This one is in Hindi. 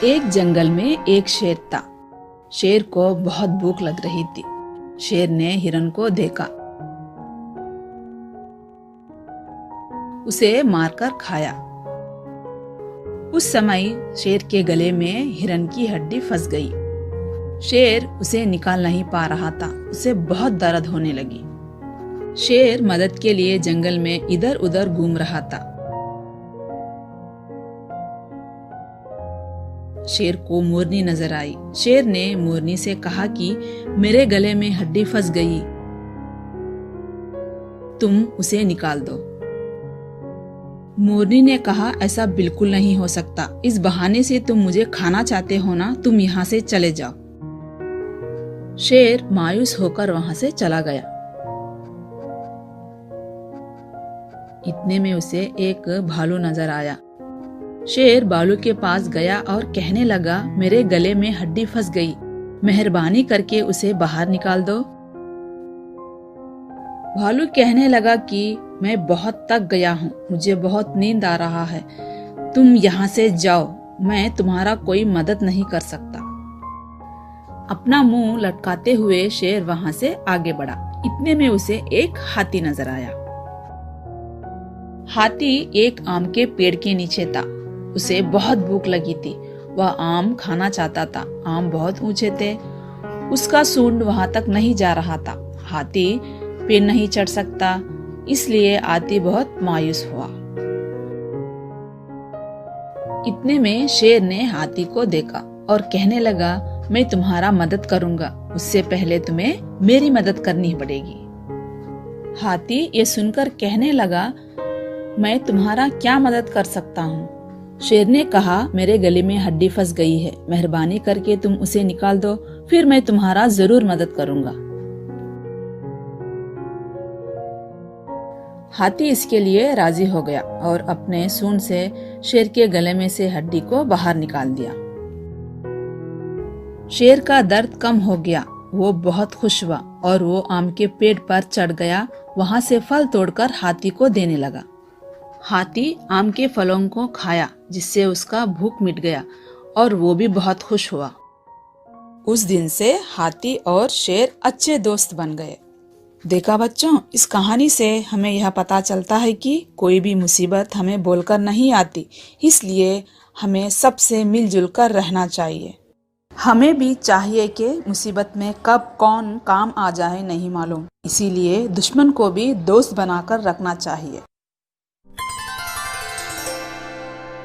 एक जंगल में एक शेर था। शेर को बहुत भूख लग रही थी। शेर ने हिरन को देखा, उसे मारकर खाया। उस समय शेर के गले में हिरन की हड्डी फंस गई। शेर उसे निकाल नहीं पा रहा था, उसे बहुत दर्द होने लगी। शेर मदद के लिए जंगल में इधर उधर घूम रहा था। शेर को मोरनी नजर आई। शेर ने मोरनी से कहा कि मेरे गले में हड्डी फंस गई, तुम उसे निकाल दो। मोरनी ने कहा, ऐसा बिल्कुल नहीं हो सकता। इस बहाने से तुम मुझे खाना चाहते हो ना, तुम यहाँ से चले जाओ। शेर मायूस होकर वहां से चला गया। इतने में उसे एक भालू नजर आया। शेर भालू के पास गया और कहने लगा, मेरे गले में हड्डी फंस गई, मेहरबानी करके उसे बाहर निकाल दो। भालू कहने लगा कि मैं बहुत थक गया हूँ, मुझे बहुत नींद आ रहा है, तुम यहाँ से जाओ, मैं तुम्हारा कोई मदद नहीं कर सकता। अपना मुंह लटकाते हुए शेर वहां से आगे बढ़ा। इतने में उसे एक हाथी नजर आया। हाथी एक आम के पेड़ के नीचे था। उसे बहुत भूख लगी थी, वह आम खाना चाहता था। आम बहुत ऊंचे थे, उसका सूंड वहां तक नहीं जा रहा था। हाथी पेड़ नहीं चढ़ सकता, इसलिए हाथी बहुत मायूस हुआ। इतने में शेर ने हाथी को देखा और कहने लगा, मैं तुम्हारा मदद करूंगा, उससे पहले तुम्हें मेरी मदद करनी पड़ेगी। हाथी ये सुनकर कहने लगा, मैं तुम्हारा क्या मदद कर सकता हूँ? शेर ने कहा, मेरे गले में हड्डी फंस गई है, मेहरबानी करके तुम उसे निकाल दो, फिर मैं तुम्हारा जरूर मदद करूंगा। हाथी इसके लिए राजी हो गया और अपने सूंड से शेर के गले में से हड्डी को बाहर निकाल दिया। शेर का दर्द कम हो गया, वो बहुत खुश हुआ और वो आम के पेड़ पर चढ़ गया। वहां से फल तोड़कर हाथी को देने लगा। हाथी आम के फलों को खाया, जिससे उसका भूख मिट गया और वो भी बहुत खुश हुआ। उस दिन से हाथी और शेर अच्छे दोस्त बन गए। देखा बच्चों, इस कहानी से हमें यह पता चलता है कि कोई भी मुसीबत हमें बोलकर नहीं आती, इसलिए हमें सबसे मिलजुल कर रहना चाहिए। हमें भी चाहिए कि मुसीबत में कब कौन काम आ जाए नहीं मालूम, इसीलिए दुश्मन को भी दोस्त बनाकर रखना चाहिए।